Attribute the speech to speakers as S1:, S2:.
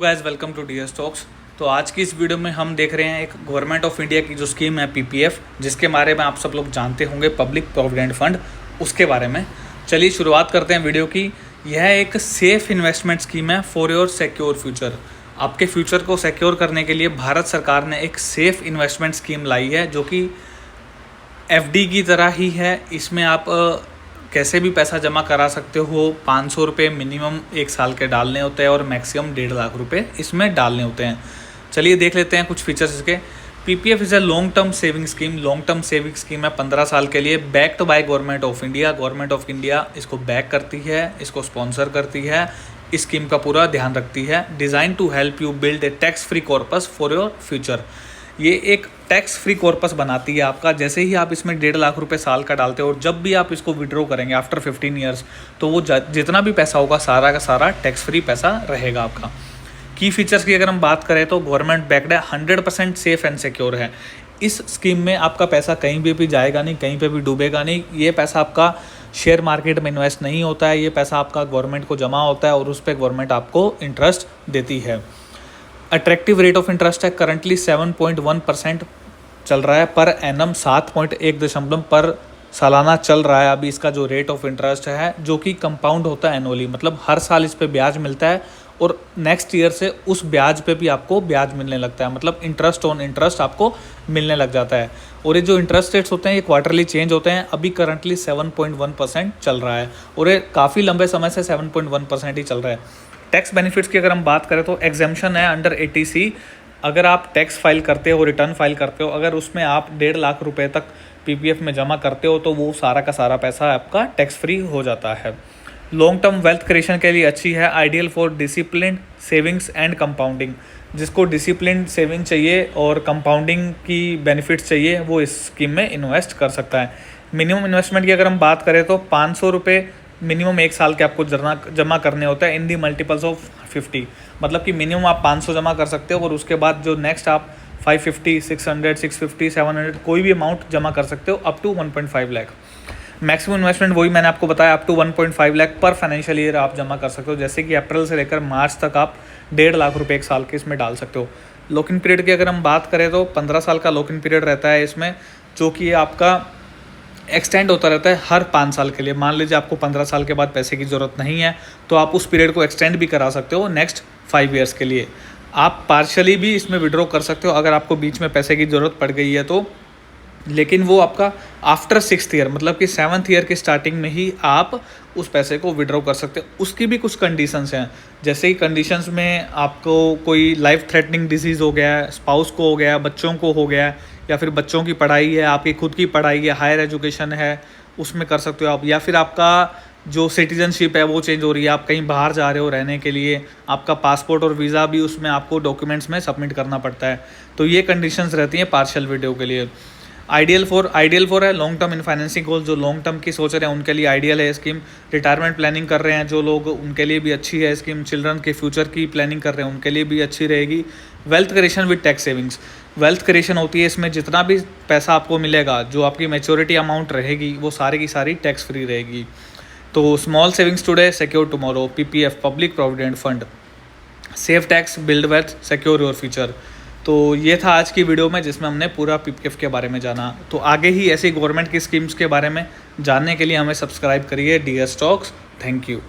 S1: Guys welcome to the stocks. तो आज की इस वीडियो में हम देख रहे हैं एक गवर्नमेंट ऑफ इंडिया की जो स्कीम है पीपीएफ, जिसके बारे में आप सब लोग जानते होंगे, पब्लिक प्रोविडेंट फंड, उसके बारे में। चलिए शुरुआत करते हैं वीडियो की। यह एक सेफ इन्वेस्टमेंट स्कीम है फॉर योर सिक्योर फ्यूचर। आपके फ्यूचर को सिक्योर करने के लिए भारत सरकार ने एक सेफ इन्वेस्टमेंट स्कीम लाई है, जो कि एफडी की तरह ही है। इसमें आप कैसे भी पैसा जमा करा सकते हो। 500 रुपये मिनिमम एक साल के डालने होते हैं और मैक्सिमम 1.5 लाख रुपए इसमें डालने होते हैं। चलिए देख लेते हैं कुछ फीचर्स इसके। PPF is a long term saving scheme. Long term saving scheme है 15 साल के लिए, backed by government of India. Government of India इसको बैक करती है, इसको स्पॉन्सर करती है, इस स्कीम का पूरा ध्यान रखती है। Designed to help you build a tax free corpus for your future. ये एक टैक्स फ्री कॉर्पस बनाती है आपका। जैसे ही आप इसमें 1.5 लाख रुपए साल का डालते हो और जब भी आप इसको विड्रॉ करेंगे आफ्टर 15 ईयर्स, तो वो जितना भी पैसा होगा सारा का सारा टैक्स फ्री पैसा रहेगा आपका। की फीचर्स की अगर हम बात करें तो गवर्नमेंट बैक्ड है, 100% सेफ एंड सिक्योर है। इस स्कीम में आपका पैसा कहीं भी जाएगा नहीं, कहीं पे भी डूबेगा नहीं। ये पैसा आपका शेयर मार्केट में इन्वेस्ट नहीं होता है, ये पैसा आपका गवर्नमेंट को जमा होता है और उस पर गवर्नमेंट आपको इंटरेस्ट देती है। अट्रैक्टिव रेट ऑफ इंटरेस्ट है करंटली 7.1% चल रहा है पर एनम, 7.1 पर सालाना चल रहा है अभी इसका जो रेट ऑफ इंटरेस्ट है, जो कि कंपाउंड होता है एनुअली। मतलब हर साल इस पे ब्याज मिलता है और नेक्स्ट ईयर से उस ब्याज पे भी आपको ब्याज मिलने लगता है। मतलब इंटरेस्ट ऑन इंटरेस्ट आपको मिलने लग जाता है। और ये जो इंटरेस्ट रेट्स होते हैं ये क्वार्टरली चेंज होते हैं। अभी करंटली 7.1% चल रहा है और ये काफ़ी लंबे समय से 7.1% ही चल रहा है। टैक्स बेनिफिट्स की अगर हम बात करें तो एग्जेम्पशन है अंडर 80C। अगर आप टैक्स फाइल करते हो, रिटर्न फाइल करते हो, अगर उसमें आप 1.5 लाख रुपए तक पीपीएफ में जमा करते हो तो वो सारा का सारा पैसा आपका टैक्स फ्री हो जाता है। लॉन्ग टर्म वेल्थ क्रिएशन के लिए अच्छी है। Ideal for discipline savings and compounding. जिसको डिसिप्लिन सेविंग चाहिए और कंपाउंडिंग की बेनिफिट्स चाहिए वो इस स्कीम में इन्वेस्ट कर सकता है। मिनिमम इन्वेस्टमेंट की अगर हम बात करें तो 500 रुपये मिनिमम एक साल के आपको जमा करने होता है इन दी मल्टीपल्स ऑफ 50। मतलब कि मिनिमम आप 500 जमा कर सकते हो और उसके बाद जो नेक्स्ट आप 550, 600, 650, 700 कोई भी अमाउंट जमा कर सकते हो up to 1.5 lakh. Maximum investment वही मैंने आपको बताया, अप टू 1.5 लाख पर फाइनेंशियल ईयर आप जमा कर सकते हो। जैसे कि अप्रैल से लेकर मार्च तक आप 1.5 लाख रुपये एक साल के इसमें डाल सकते हो। लॉक इन पीरियड की अगर हम बात करें तो 15 साल का लॉक इन पीरियड रहता है इसमें, जो कि आपका एक्सटेंड होता रहता है हर 5 साल के लिए। मान लीजिए आपको 15 साल के बाद पैसे की ज़रूरत नहीं है तो आप उस पीरियड को एक्सटेंड भी करा सकते हो नेक्स्ट 5 ईयर्स के लिए। आप पार्शली भी इसमें विड्रॉ कर सकते हो अगर आपको बीच में पैसे की ज़रूरत पड़ गई है तो, लेकिन वो आपका आफ्टर 6th ईयर, मतलब कि 7th ईयर की स्टार्टिंग में ही आप उस पैसे को विड्रॉ कर सकते हो। उसकी भी कुछ कंडीशंस हैं। जैसे कि कंडीशंस में आपको कोई लाइफ थ्रेटनिंग डिजीज़ हो गया है, स्पाउस को हो गया, बच्चों को हो गया, या फिर बच्चों की पढ़ाई है, आपकी खुद की पढ़ाई है, हायर एजुकेशन है, उसमें कर सकते हो आप। या फिर आपका जो सिटीजनशिप है वो चेंज हो रही है, आप कहीं बाहर जा रहे हो रहने के लिए, आपका पासपोर्ट और वीज़ा भी उसमें आपको डॉक्यूमेंट्स में सबमिट करना पड़ता है। तो ये कंडीशंस रहती हैं पार्शियल विड्रॉ के लिए। आइडियल फॉर है लॉन्ग टर्म इन फाइनेंसिंग गोल। जो लॉन्ग टर्म की सोच रहे हैं उनके लिए आइडियल है स्कीम। रिटायरमेंट प्लानिंग कर रहे हैं जो लोग, उनके लिए भी अच्छी है स्कीम। चिल्ड्रन के फ्यूचर की प्लानिंग कर रहे हैं उनके लिए भी अच्छी रहेगी। Wealth creation with tax savings. Wealth creation होती है इसमें जितना भी पैसा आपको मिलेगा, जो आपकी मैच्योरिटी अमाउंट रहेगी वो सारी की सारी टैक्स फ्री रहेगी। तो small savings today secure tomorrow, PPF public provident fund, save tax build wealth secure your future. तो ये था आज की वीडियो में जिसमें हमने पूरा पीपीएफ के बारे में जाना। तो आगे ही ऐसी गवर्नमेंट की स्कीम्स के बारे में जानने के लिए हमें सब्सक्राइब करिए डी स्टॉक्स। Thank you.